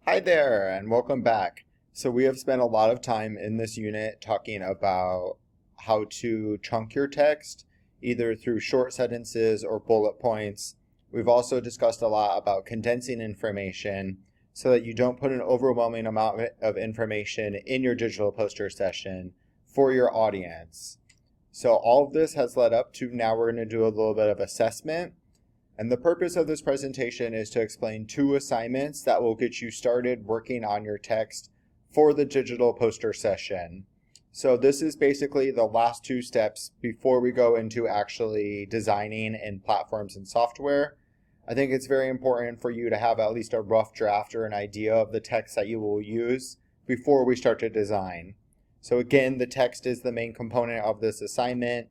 Hi there, and welcome back. So we have spent a lot of time in this unit talking about how to chunk your text, either through short sentences or bullet points. We've also discussed a lot about condensing information so that you don't put an overwhelming amount of information in your digital poster session for your audience. So all of this has led up to now we're going to do a little bit of assessment. And the purpose of this presentation is to explain 2 assignments that will get you started working on your text for the digital poster session. So this is basically the last 2 steps before we go into actually designing in platforms and software. I think it's very important for you to have at least a rough draft or an idea of the text that you will use before we start to design. So again, the text is the main component of this assignment.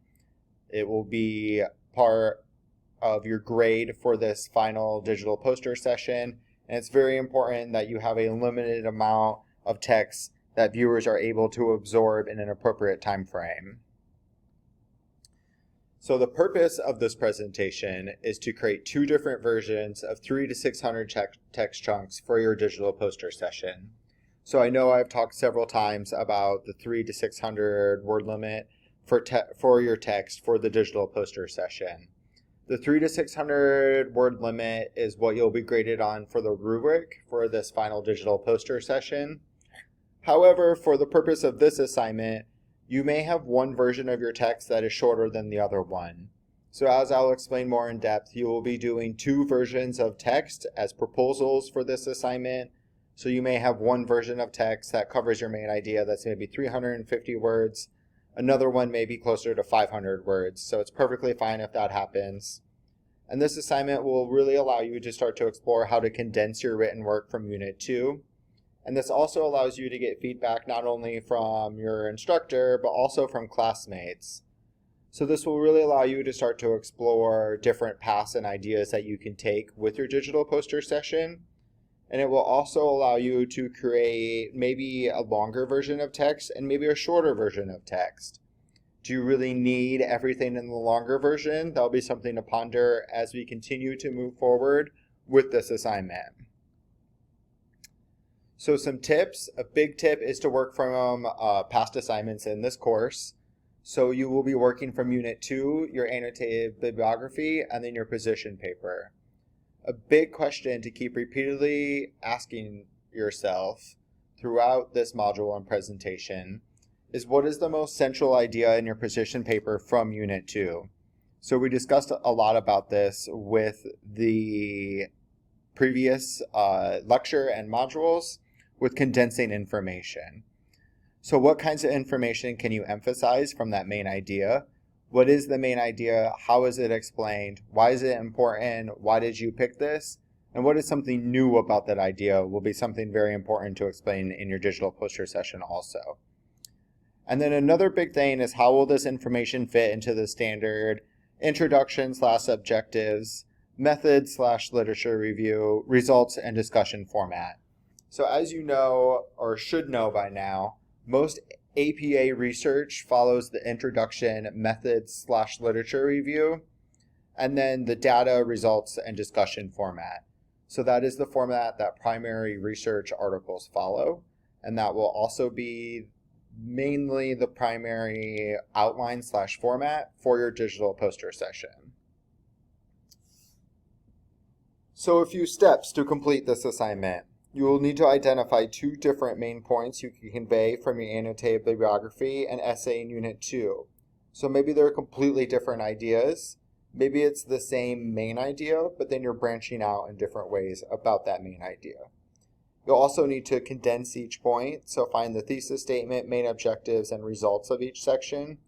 It will be part of your grade for this final digital poster session, and it's very important that you have a limited amount of text that viewers are able to absorb in an appropriate time frame. So the purpose of this presentation is to create 2 different versions of 300 to 600 text chunks for your digital poster session. So I know I've talked several times about the 300 to 600 word limit for your text for the digital poster session. The 300 to 600 word limit is what you'll be graded on for the rubric for this final digital poster session. However, for the purpose of this assignment, you may have one version of your text that is shorter than the other one. So as I'll explain more in depth, you will be doing 2 versions of text as proposals for this assignment. So you may have one version of text that covers your main idea that's maybe 350 words. Another one may be closer to 500 words, so it's perfectly fine if that happens. And this assignment will really allow you to start to explore how to condense your written work from Unit 2. And this also allows you to get feedback not only from your instructor, but also from classmates. So this will really allow you to start to explore different paths and ideas that you can take with your digital poster session. And it will also allow you to create maybe a longer version of text and maybe a shorter version of text. Do you really need everything in the longer version? That'll be something to ponder as we continue to move forward with this assignment. So some tips. A big tip is to work from past assignments in this course. So you will be working from Unit 2, your annotated bibliography, and then your position paper. A big question to keep repeatedly asking yourself throughout this module and presentation is what is the most central idea in your position paper from Unit 2? So we discussed a lot about this with the previous lecture and modules with condensing information. So what kinds of information can you emphasize from that main idea? What is the main idea? How is it explained? Why is it important? Why did you pick this? And what is something new about that idea will be something very important to explain in your digital poster session also. And then another big thing is how will this information fit into the standard introduction/objectives, method/literature review, results, and discussion format. So as you know, or should know by now, most APA research follows the introduction, methods/literature review, and then the data, results, and discussion format. So that is the format that primary research articles follow, and that will also be mainly the primary outline/format for your digital poster session. So a few steps to complete this assignment. You will need to identify 2 different main points you can convey from your annotated bibliography and essay in Unit 2. So maybe they're completely different ideas. Maybe it's the same main idea, but then you're branching out in different ways about that main idea. You'll also need to condense each point, so find the thesis statement, main objectives, and results of each section.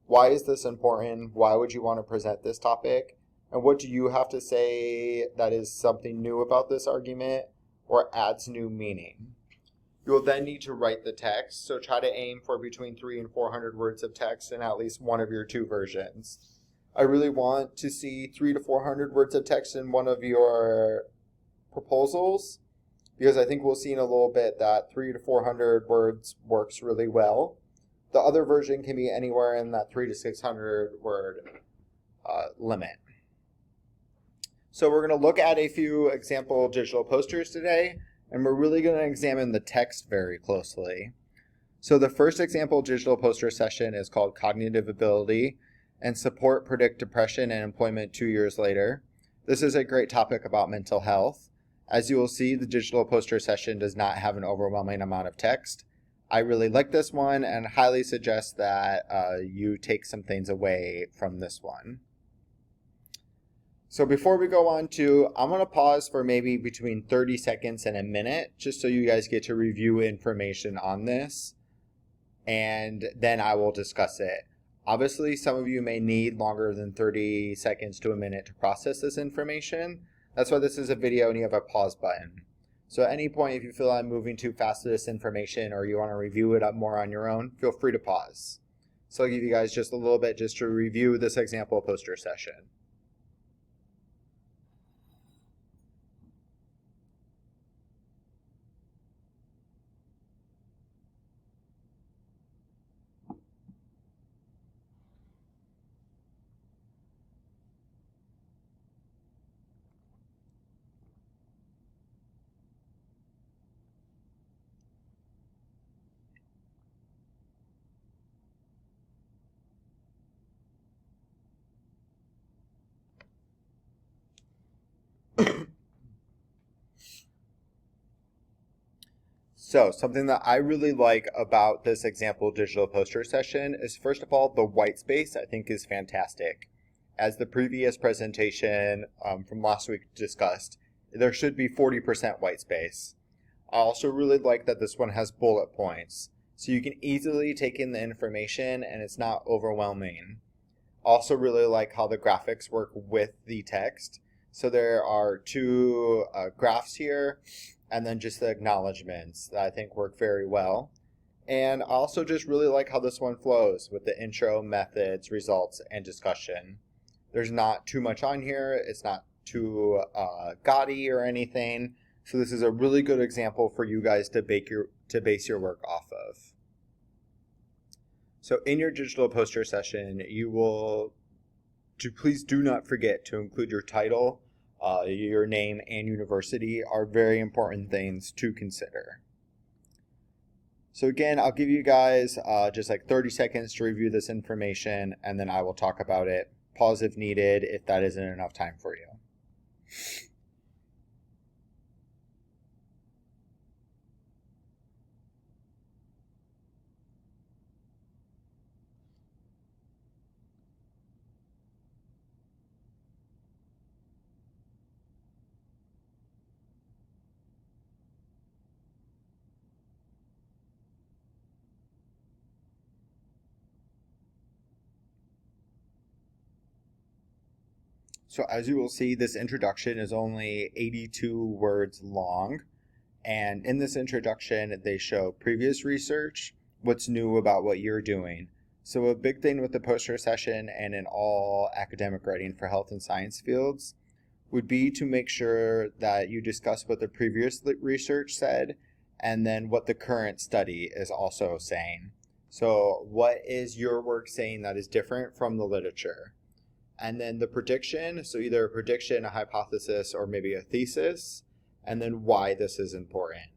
Why is this important? Why would you want to present this topic? And what do you have to say that is something new about this argument or adds new meaning? You will then need to write the text, so try to aim for between 300 and 400 words of text in at least one of your 2 versions. I really want to see 300 to 400 words of text in one of your proposals, because I think we'll see in a little bit that 300 to 400 words works really well. The other version can be anywhere in that 300 to 600 word limit. So we're going to look at a few example digital posters today, and we're really going to examine the text very closely. So the first example digital poster session is called Cognitive Ability and Support Predict Depression and Employment 2 years later. This is a great topic about mental health. As you will see, the digital poster session does not have an overwhelming amount of text. I really like this one and highly suggest that you take some things away from this one. So before we go on to, I'm going to pause for maybe between 30 seconds and a minute, just so you guys get to review information on this, and then I will discuss it. Obviously, some of you may need longer than 30 seconds to a minute to process this information. That's why this is a video and you have a pause button. So at any point, if you feel I'm moving too fast to this information or you want to review it up more on your own, feel free to pause. So I'll give you guys just a little bit just to review this example poster session. So something that I really like about this example digital poster session is, first of all, the white space I think is fantastic. As the previous presentation from last week discussed, there should be 40% white space. I also really like that this one has bullet points, so you can easily take in the information and it's not overwhelming. Also really like how the graphics work with the text. So there are two graphs here, and then just the acknowledgments that I think work very well. And I also just really like how this one flows with the intro, methods, results, and discussion. There's not too much on here. It's not too gaudy or anything. So this is a really good example for you guys to base your work off of. So in your digital poster session, please do not forget to include your title, your name, and university are very important things to consider. So again, I'll give you guys just like 30 seconds to review this information, and then I will talk about it. Pause if needed, if that isn't enough time for you. So as you will see, this introduction is only 82 words long. And in this introduction, they show previous research, what's new about what you're doing. So a big thing with the poster session and in all academic writing for health and science fields would be to make sure that you discuss what the previous research said and then what the current study is also saying. So what is your work saying that is different from the literature? And then the prediction, so either a prediction, a hypothesis, or maybe a thesis, and then why this is important.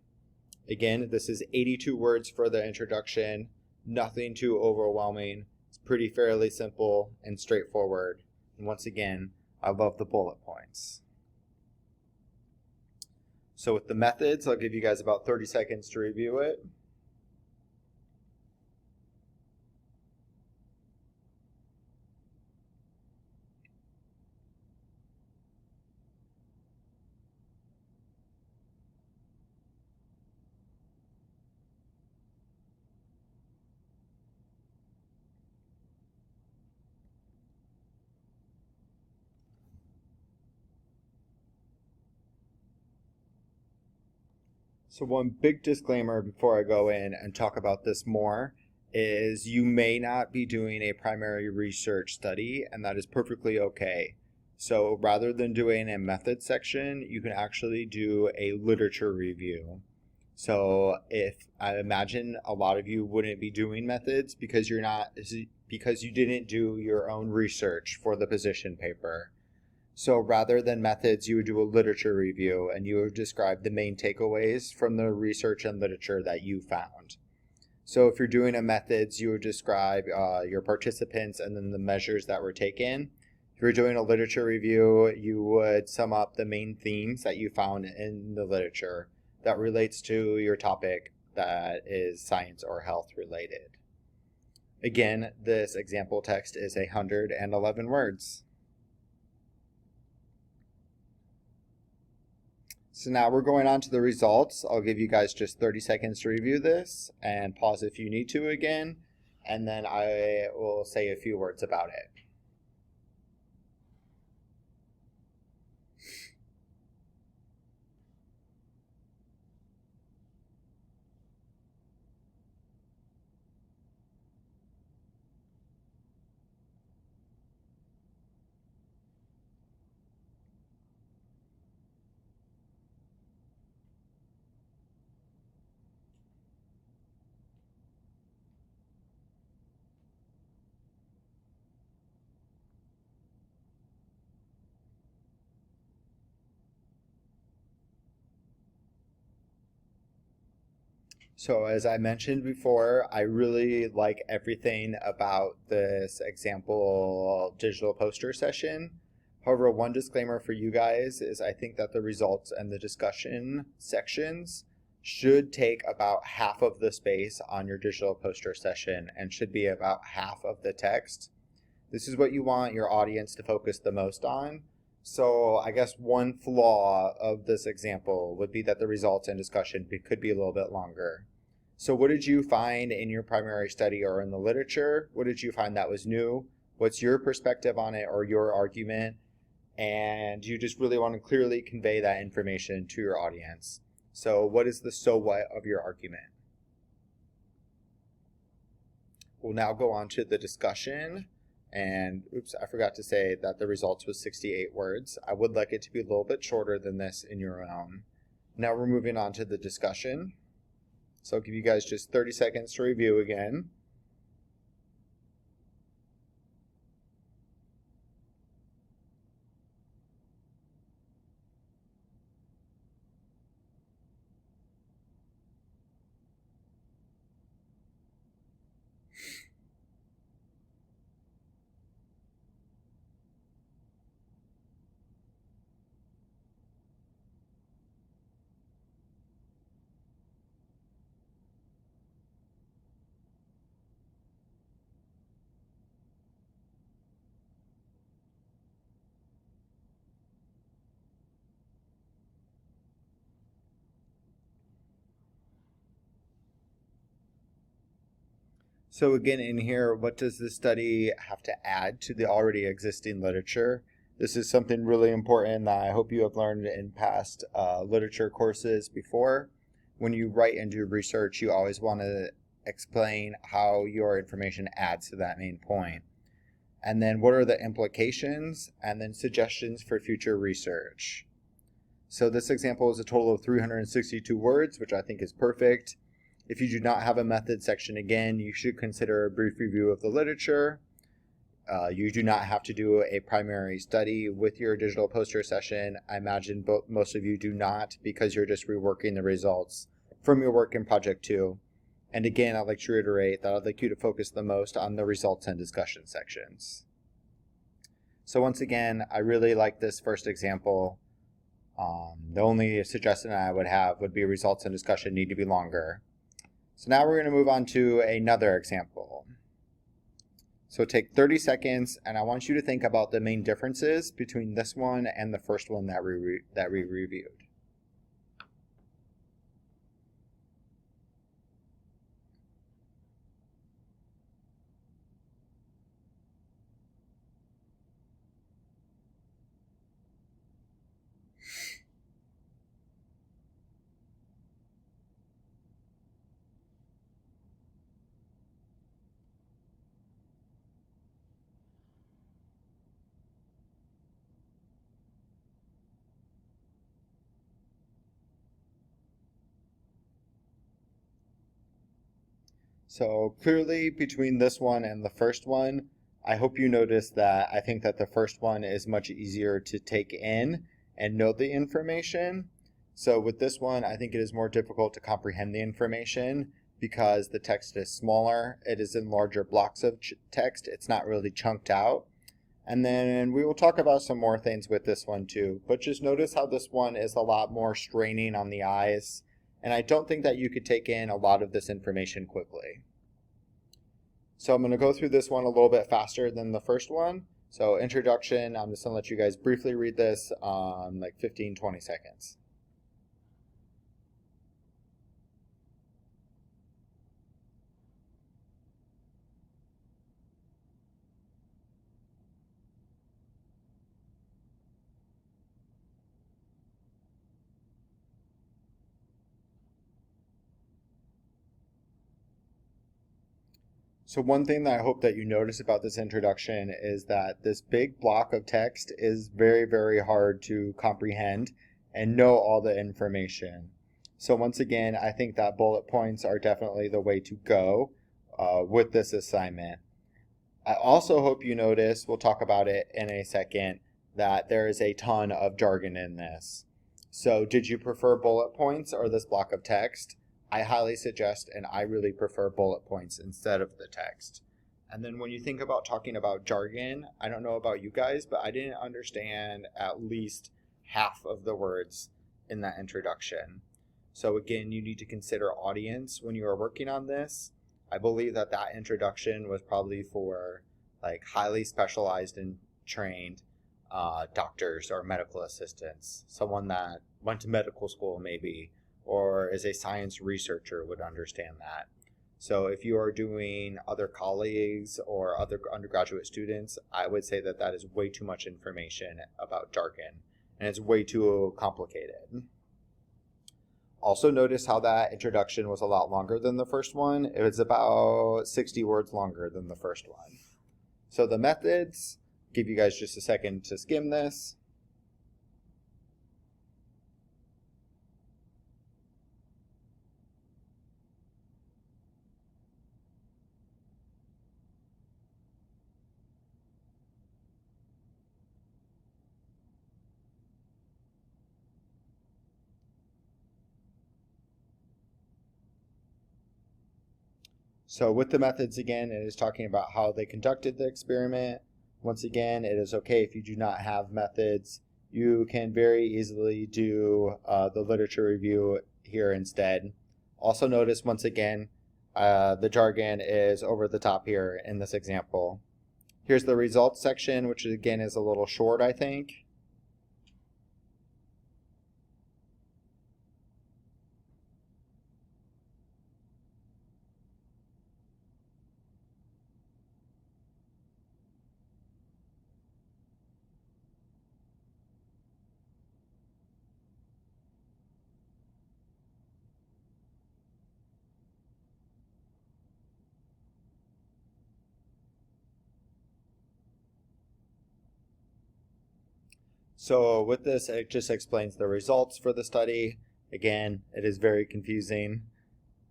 Again, this is 82 words for the introduction, nothing too overwhelming. It's pretty fairly simple and straightforward. And once again, I love the bullet points. So with the methods, I'll give you guys about 30 seconds to review it. So one big disclaimer before I go in and talk about this more is you may not be doing a primary research study, and that is perfectly okay. So rather than doing a method section, you can actually do a literature review. So if I imagine a lot of you wouldn't be doing methods because you didn't do your own research for the position paper. So rather than methods, you would do a literature review and you would describe the main takeaways from the research and literature that you found. So if you're doing a methods, you would describe your participants and then the measures that were taken. If you're doing a literature review, you would sum up the main themes that you found in the literature that relates to your topic that is science or health related. Again, this example text is 111 words. So now we're going on to the results. I'll give you guys just 30 seconds to review this and pause if you need to again, and then I will say a few words about it. So as I mentioned before, I really like everything about this example digital poster session. However, one disclaimer for you guys is I think that the results and the discussion sections should take about half of the space on your digital poster session and should be about half of the text. This is what you want your audience to focus the most on. So I guess one flaw of this example would be that the results and discussion could be a little bit longer. So what did you find in your primary study or in the literature? What did you find that was new? What's your perspective on it or your argument? And you just really want to clearly convey that information to your audience. So what is the so what of your argument? We'll now go on to the discussion. And oops, I forgot to say that the results was 68 words. I would like it to be a little bit shorter than this in your own. Now we're moving on to the discussion. So I'll give you guys just 30 seconds to review again. So again, in here, what does this study have to add to the already existing literature? This is something really important that I hope you have learned in past literature courses before. When you write and do research, you always want to explain how your information adds to that main point. And then what are the implications, and then suggestions for future research. So this example is a total of 362 words, which I think is perfect. If you do not have a method section, again, you should consider a brief review of the literature. You do not have to do a primary study with your digital poster session. I imagine most of you do not, because you're just reworking the results from your work in Project 2. And again, I'd like to reiterate that I'd like you to focus the most on the results and discussion sections. So once again, I really like this first example. The only suggestion I would have would be results and discussion need to be longer. So now we're going to move on to another example. So take 30 seconds, and I want you to think about the main differences between this one and the first one that we reviewed. So clearly between this one and the first one, I hope you noticed that I think that the first one is much easier to take in and know the information. So with this one, I think it is more difficult to comprehend the information because the text is smaller. It is in larger blocks of text. It's not really chunked out. And then we will talk about some more things with this one too. But just notice how this one is a lot more straining on the eyes. And I don't think that you could take in a lot of this information quickly. So I'm going to go through this one a little bit faster than the first one. So introduction, I'm just going to let you guys briefly read this like 15-20 seconds. So one thing that I hope that you notice about this introduction is that this big block of text is very, very hard to comprehend and know all the information. So once again, I think that bullet points are definitely the way to go with this assignment. I also hope you notice, we'll talk about it in a second, that there is a ton of jargon in this. So did you prefer bullet points or this block of text? I highly suggest and I really prefer bullet points instead of the text. And then when you think about talking about jargon, I don't know about you guys, but I didn't understand at least half of the words in that introduction. So again, you need to consider audience when you are working on this. I believe that that introduction was probably for like highly specialized and trained doctors or medical assistants, someone that went to medical school maybe, or is a science researcher would understand that. So if you are doing other colleagues or other undergraduate students, I would say that that is way too much information about jargon, and it's way too complicated. Also notice how that introduction was a lot longer than the first one. It was about 60 words longer than the first one. So the methods, give you guys just a second to skim this. So with the methods again, it is talking about how they conducted the experiment. Once again, it is okay if you do not have methods. You can very easily do the literature review here instead. Also notice once again, the jargon is over the top here in this example. Here's the results section, which again is a little short, I think. So with this, it just explains the results for the study. Again, it is very confusing.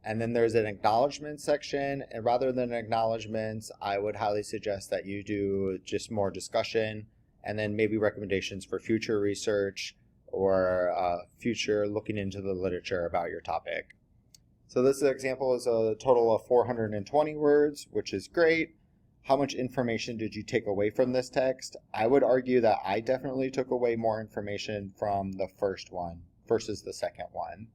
And then there's an acknowledgement section, and rather than acknowledgements, I would highly suggest that you do just more discussion and then maybe recommendations for future research or future looking into the literature about your topic. So this example is a total of 420 words, which is great. How much information did you take away from this text? I would argue that I definitely took away more information from the first one versus the second one.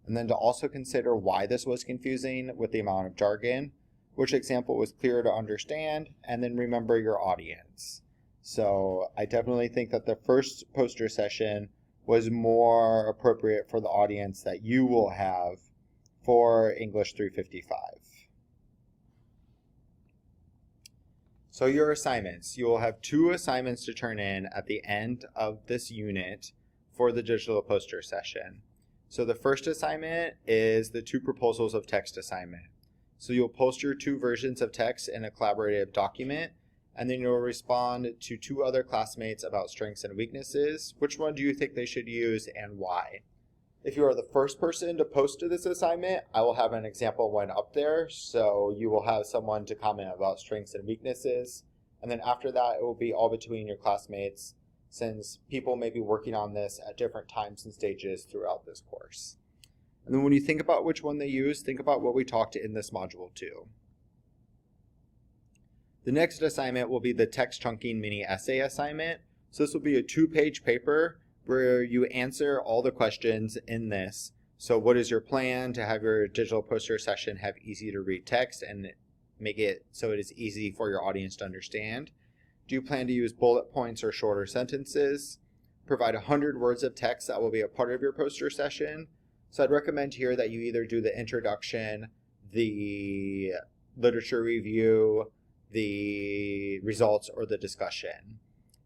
And then to also consider why this was confusing with the amount of jargon, which example was clear to understand, and then remember your audience. So I definitely think that the first poster session was more appropriate for the audience that you will have for English 355. So your assignments, you will have 2 assignments to turn in at the end of this unit for the digital poster session. So the first assignment is the 2 proposals of text assignment. So you'll post your 2 versions of text in a collaborative document, and then you'll respond to 2 other classmates about strengths and weaknesses. Which one do you think they should use and why? If you are the first person to post to this assignment, I will have an example one up there, so you will have someone to comment about strengths and weaknesses. And then after that, it will be all between your classmates, since people may be working on this at different times and stages throughout this course. And then when you think about which one they use, think about what we talked in this module too. The next assignment will be the text chunking mini essay assignment. So this will be a 2-page paper where you answer all the questions in this. So what is your plan to have your digital poster session have easy to read text and make it so it is easy for your audience to understand? Do you plan to use bullet points or shorter sentences? Provide 100 words of text that will be a part of your poster session. So I'd recommend here that you either do the introduction, the literature review, the results, or the discussion.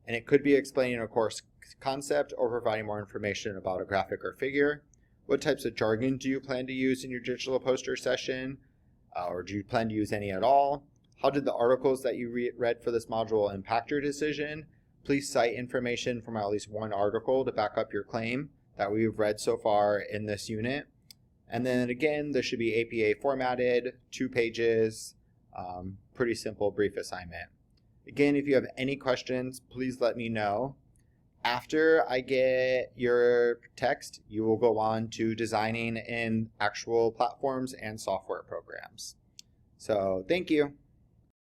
And it could be explaining a course concept or providing more information about a graphic or figure. What types of jargon do you plan to use in your digital poster session? Or do you plan to use any at all? How did the articles that you read for this module impact your decision? Please cite information from at least one article to back up your claim that we've read so far in this unit. And then again, this should be APA formatted, 2 pages, pretty simple, brief assignment. Again, if you have any questions, please let me know. After I get your text, you will go on to designing in actual platforms and software programs. So thank you.